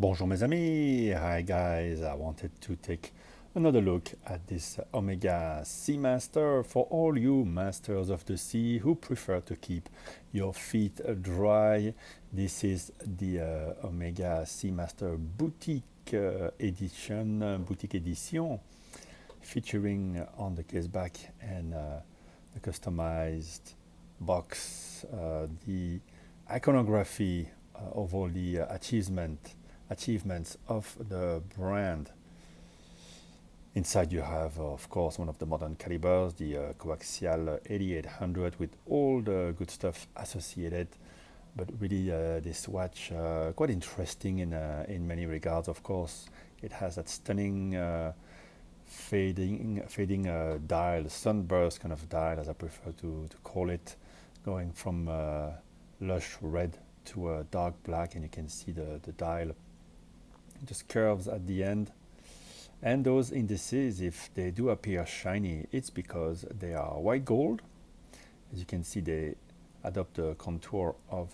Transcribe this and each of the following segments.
Bonjour mes amis, hi guys, I wanted to take another look at this Omega Seamaster for all you masters of the sea who prefer to keep your feet dry. This is the Omega Seamaster Boutique Boutique Edition, featuring on the case back and the customized box, the iconography of all the achievements of the brand. Inside you have, of course, one of the modern calibers, the coaxial 8800 with all the good stuff associated. But really, this watch quite interesting in many regards. Of course, it has that stunning fading dial, sunburst kind of dial, as I prefer to call it, going from lush red to a dark black, and you can see the dial just curves at the end. And those indices, if they do appear shiny, it's because they are white gold. As you can see, they adopt the contour of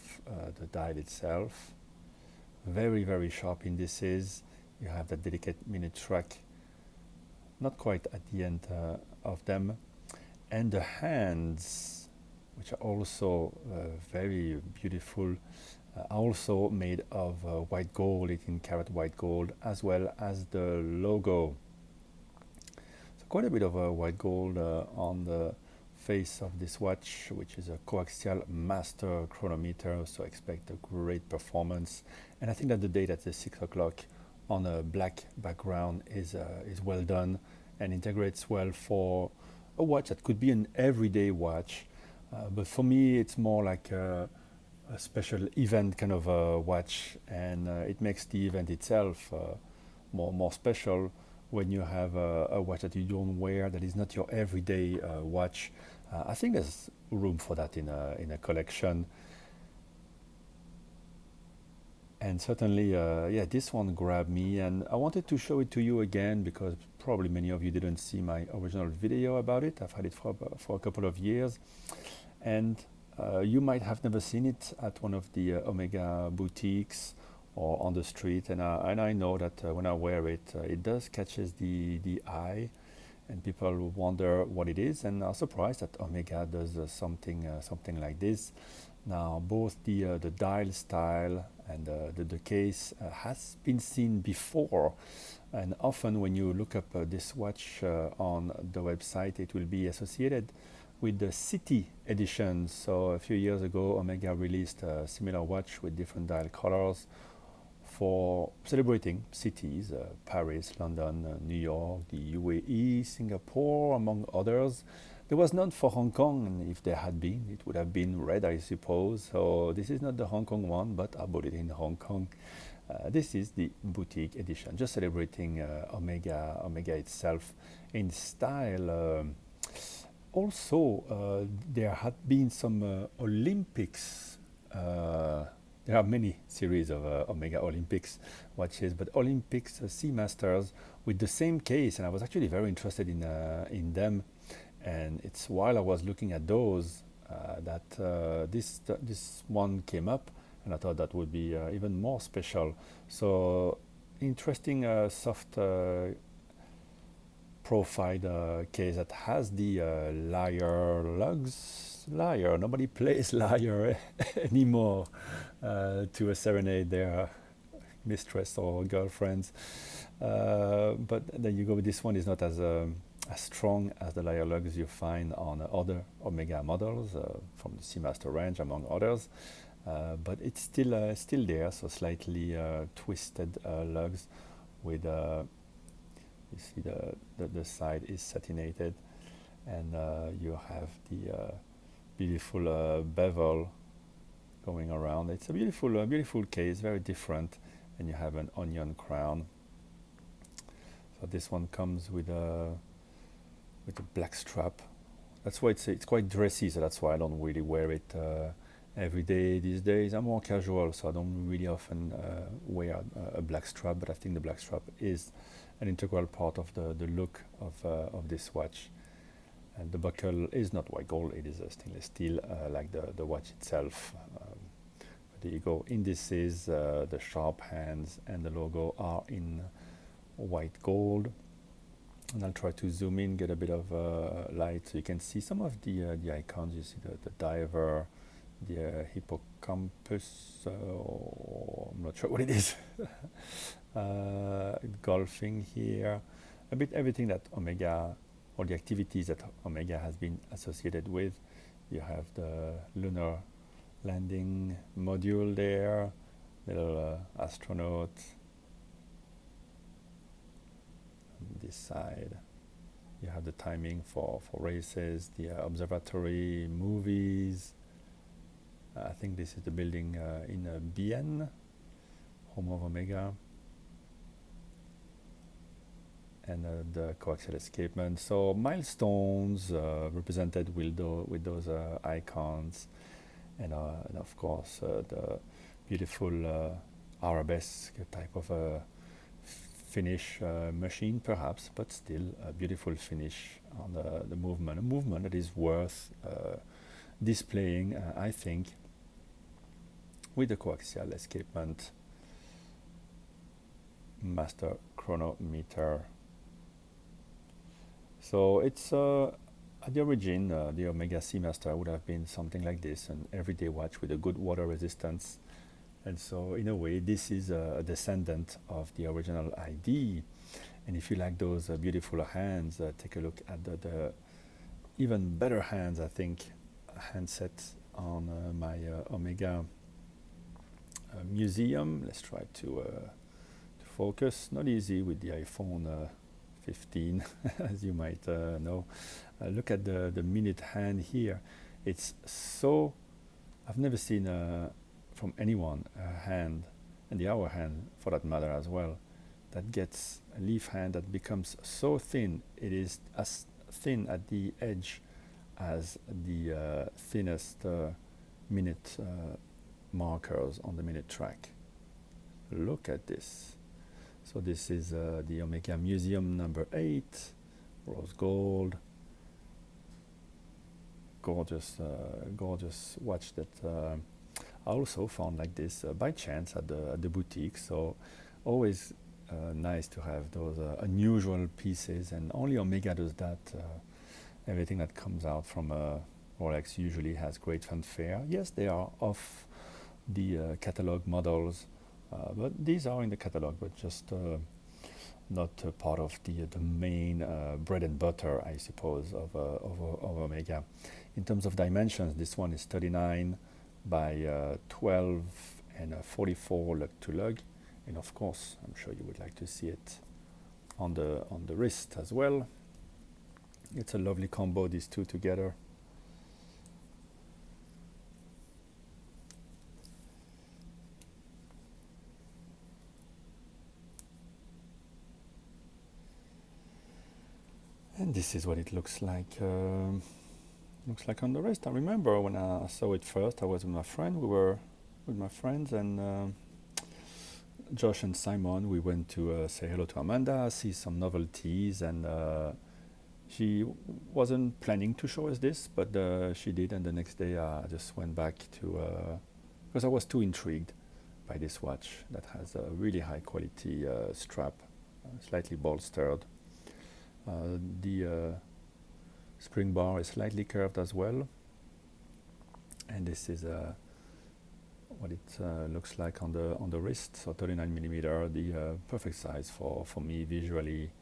the dial itself. Very, very sharp indices. You have that delicate minute track, not quite at the end of them. And the hands, which are also very beautiful, also made of white gold, 18 karat white gold, as well as the logo. So quite a bit of white gold on the face of this watch, which is a coaxial master chronometer, so expect a great performance. And I think that the date at the 6 o'clock on a black background is well done and integrates well for a watch that could be an everyday watch. But for me, it's more like a special event kind of a watch, and it makes the event itself more special when you have a watch that you don't wear, that is not your everyday watch. I think there's room for that in a collection. And certainly, yeah, this one grabbed me, and I wanted to show it to you again because probably many of you didn't see my original video about it. I've had it for a couple of years, and you might have never seen it at one of the Omega boutiques or on the street. And I know that when I wear it, it does catches the eye, and people wonder what it is, and are surprised that Omega does something like this. Now, both the dial style and the case has been seen before, and often when you look up this watch on the website, it will be associated with the city edition. So a few years ago, Omega released a similar watch with different dial colors for celebrating cities, Paris, London, New York, the UAE, Singapore, among others. There was none for Hong Kong, and if there had been, it would have been red, I suppose. So this is not the Hong Kong one, but I bought it in Hong Kong. This is the boutique edition, just celebrating Omega itself in style. Also, there had been some Olympics. There are many series of Omega Olympics watches, but Olympics Seamasters with the same case, and I was actually very interested in them. And it's while I was looking at those that this one came up, and I thought that would be even more special. So interesting soft profile case that has the lyre lugs. Lyre, nobody plays lyre anymore to serenade their mistress or girlfriends. But then you go with this one, is not as strong as the lyre lugs you find on other Omega models from the Seamaster range, among others. But it's still there, so slightly twisted lugs with you see the side is satinated, and you have the beautiful bevel going around. It's a beautiful case, very different, and you have an onion crown. So this one comes with a black strap. That's why it's quite dressy, so that's why I don't really wear it every day these days. I'm more casual, so I don't really often wear a black strap, but I think the black strap is an integral part of the look of this watch. And the buckle is not white gold, it is a stainless steel like the watch itself. But there you go, indices, the sharp hands and the logo are in white gold. And I'll try to zoom in, get a bit of light so you can see some of the icons. You see the diver, the hippocampus, or I'm not sure what it is, golfing here, a bit everything that Omega, or the activities that Omega has been associated with. You have the lunar landing module there, little astronaut. On this side, you have the timing for races, the observatory, movies. I think this is the building in Bienne, home of Omega, and the coaxial escapement. So milestones represented with those icons, and of course the beautiful arabesque type of finish machine, perhaps, but still a beautiful finish on the movement. A movement that is worth displaying, I think, with the coaxial escapement master chronometer. So it's at the origin, the Omega Seamaster would have been something like this, an everyday watch with a good water resistance. And so in a way, this is a descendant of the original ID. And if you like those beautiful hands, take a look at the even better hands, I think, handset on my Omega museum. Let's try to focus. Not easy with the iPhone 15, as you might know. Look at the minute hand here. It's so, I've never seen from anyone a hand, and the hour hand for that matter as well, that gets a leaf hand that becomes so thin. It is as thin at the edge as the thinnest minute markers on the minute track. Look at this. So this is the Omega Museum number 8, rose gold. Gorgeous, gorgeous watch that I also found like this by chance at the boutique. So always nice to have those unusual pieces, and only Omega does that. Everything that comes out from Rolex usually has great fanfare. Yes, they are off the catalog models, but these are in the catalog, but just not part of the main bread and butter, I suppose, of Omega. In terms of dimensions, this one is 39 by 12 and 44 lug to lug, and of course, I'm sure you would like to see it on the wrist as well. It's a lovely combo, these two together. And this is what it looks like. Looks like on the wrist. I remember when I saw it first, I was with my friend. We were with my friends, and Josh and Simon. We went to say hello to Amanda, see some novelties, and she wasn't planning to show us this, but she did. And the next day, I just went back to because I was too intrigued by this watch that has a really high quality strap, slightly bolstered. The spring bar is slightly curved as well, and this is what it looks like on the wrist. So 39 millimeter, the perfect size for me visually.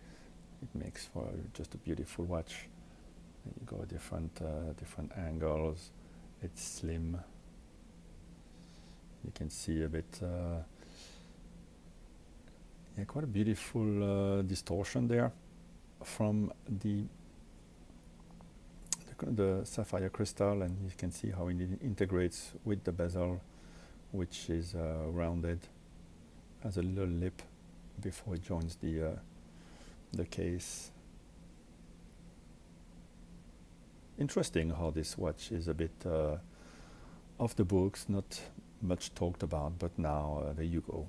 It makes for just a beautiful watch. And you go different angles. It's slim. You can see a bit. Yeah, quite a beautiful distortion there from the sapphire crystal, and you can see how it integrates with the bezel, which is rounded, has a little lip before it joins the case. Interesting how this watch is a bit off the books, not much talked about, but now there you go.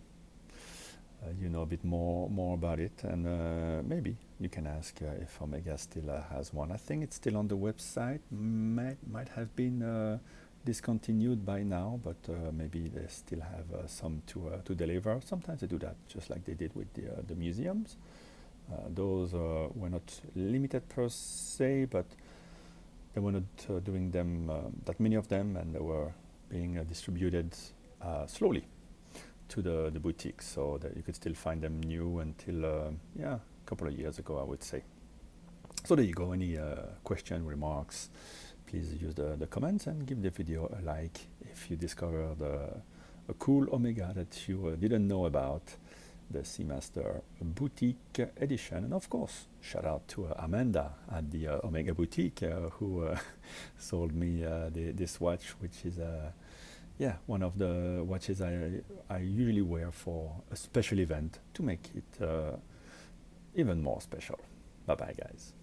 You know a bit more about it, and maybe you can ask if Omega still has one. I think it's still on the website. Might have been discontinued by now, but maybe they still have some to deliver. Sometimes they do that, just like they did with the museums. Those were not limited per se, but they were not doing them that many of them, and they were being distributed slowly to the boutiques, so that you could still find them new until yeah, a couple of years ago, I would say. So there you go. Any question, remarks, please use the comments and give the video a like if you discovered a cool Omega that you didn't know about, the Seamaster Boutique Edition. And of course, shout out to Amanda at the Omega Boutique who sold me this watch, which is yeah, one of the watches I usually wear for a special event to make it even more special. Bye bye, guys.